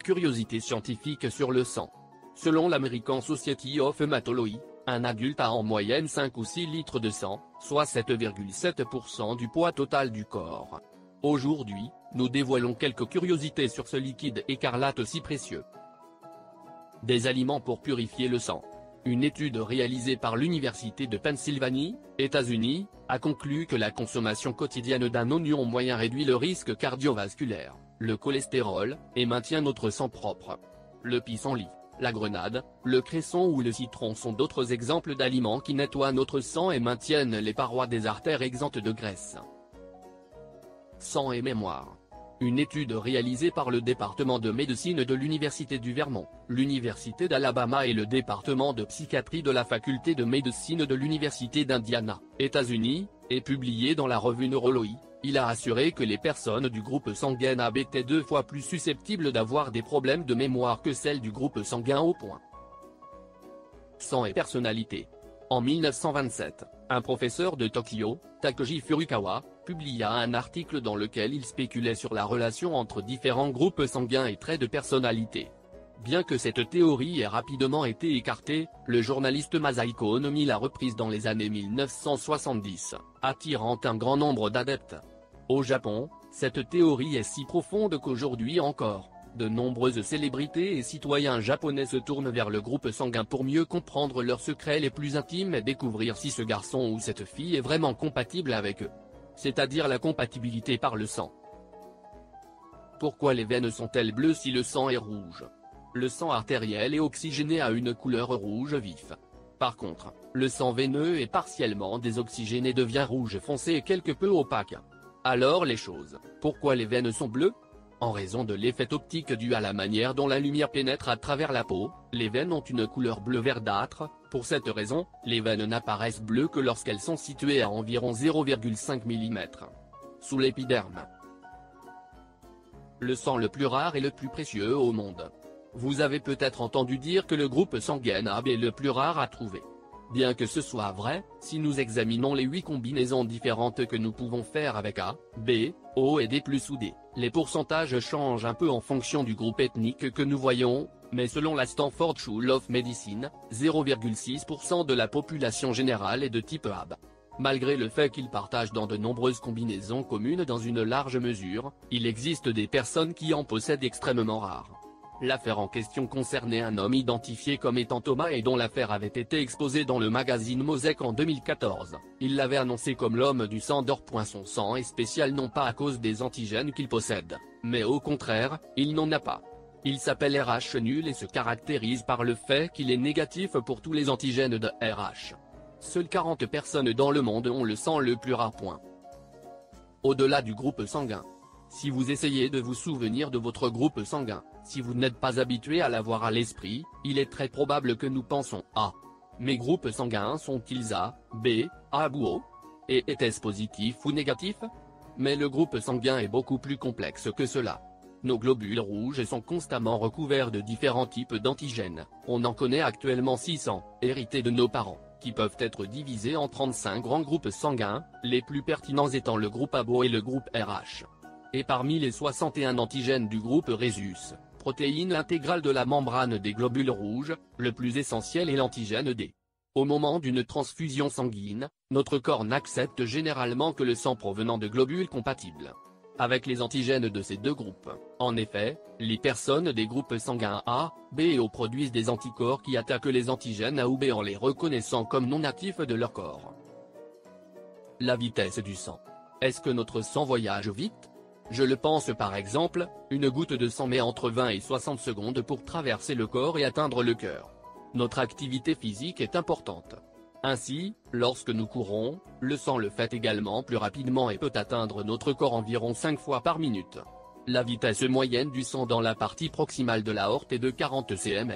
curiosité scientifique sur le sang. Selon l'American Society of Hematology, un adulte a en moyenne 5 ou 6 litres de sang, soit 7,7% du poids total du corps. Aujourd'hui, nous dévoilons quelques curiosités sur ce liquide écarlate si précieux. Des aliments pour purifier le sang. Une étude réalisée par l'Université de Pennsylvanie, États-Unis, a conclu que la consommation quotidienne d'un oignon moyen réduit le risque cardiovasculaire, le cholestérol, et maintient notre sang propre. Le pissenlit, la grenade, le cresson ou le citron sont d'autres exemples d'aliments qui nettoient notre sang et maintiennent les parois des artères exemptes de graisse. Sang et mémoire. Une étude réalisée par le département de médecine de l'Université du Vermont, l'Université d'Alabama et le département de psychiatrie de la faculté de médecine de l'Université d'Indiana, États-Unis, et publiée dans la revue Neurology, il a assuré que les personnes du groupe sanguin AB étaient 2 fois plus susceptibles d'avoir des problèmes de mémoire que celles du groupe sanguin O. Sang et personnalité. En 1927, un professeur de Tokyo, Takeshi Furukawa, publia un article dans lequel il spéculait sur la relation entre différents groupes sanguins et traits de personnalité. Bien que cette théorie ait rapidement été écartée, le journaliste Masahiko Nomi l'a reprise dans les années 1970, attirant un grand nombre d'adeptes. Au Japon, cette théorie est si profonde qu'aujourd'hui encore, de nombreuses célébrités et citoyens japonais se tournent vers le groupe sanguin pour mieux comprendre leurs secrets les plus intimes et découvrir si ce garçon ou cette fille est vraiment compatible avec eux. C'est-à-dire la compatibilité par le sang. Pourquoi les veines sont-elles bleues si le sang est rouge? Le sang artériel est oxygéné à une couleur rouge vif. Par contre, le sang veineux est partiellement désoxygéné et devient rouge foncé et quelque peu opaque. Alors les choses, pourquoi les veines sont bleues? En raison de l'effet optique dû à la manière dont la lumière pénètre à travers la peau, les veines ont une couleur bleu verdâtre. Pour cette raison, les veines n'apparaissent bleues que lorsqu'elles sont situées à environ 0,5 mm. Sous l'épiderme. Le sang le plus rare et le plus précieux au monde. Vous avez peut-être entendu dire que le groupe sanguin AB est le plus rare à trouver. Bien que ce soit vrai, si nous examinons les 8 combinaisons différentes que nous pouvons faire avec A, B, O et D plus ou D, les pourcentages changent un peu en fonction du groupe ethnique que nous voyons, mais selon la Stanford School of Medicine, 0,6% de la population générale est de type AB. Malgré le fait qu'ils partagent dans de nombreuses combinaisons communes dans une large mesure, il existe des personnes qui en possèdent extrêmement rares. L'affaire en question concernait un homme identifié comme étant Thomas et dont l'affaire avait été exposée dans le magazine Mosaic en 2014. Il l'avait annoncé comme l'homme du sang d'or. Son sang est spécial non pas à cause des antigènes qu'il possède, mais au contraire, il n'en a pas. Il s'appelle RH nul et se caractérise par le fait qu'il est négatif pour tous les antigènes de RH. Seules 40 personnes dans le monde ont le sang le plus rare. Au-delà du groupe sanguin. Si vous essayez de vous souvenir de votre groupe sanguin, si vous n'êtes pas habitué à l'avoir à l'esprit, il est très probable que nous pensons A. Mes groupes sanguins sont-ils A, B, A ou O? Et était-ce positif ou négatif? Mais le groupe sanguin est beaucoup plus complexe que cela. Nos globules rouges sont constamment recouverts de différents types d'antigènes. On en connaît actuellement 600, hérités de nos parents, qui peuvent être divisés en 35 grands groupes sanguins, les plus pertinents étant le groupe ABO et le groupe RH. Et parmi les 61 antigènes du groupe Rhésus, protéine intégrale de la membrane des globules rouges, le plus essentiel est l'antigène D. Au moment d'une transfusion sanguine, notre corps n'accepte généralement que le sang provenant de globules compatibles avec les antigènes de ces deux groupes. En effet, les personnes des groupes sanguins A, B et O produisent des anticorps qui attaquent les antigènes A ou B en les reconnaissant comme non actifs de leur corps. La vitesse du sang. Est-ce que notre sang voyage vite? Je le pense par exemple, une goutte de sang met entre 20 et 60 secondes pour traverser le corps et atteindre le cœur. Notre activité physique est importante. Ainsi, lorsque nous courons, le sang le fait également plus rapidement et peut atteindre notre corps environ 5 fois par minute. La vitesse moyenne du sang dans la partie proximale de l'aorte est de 40 cm.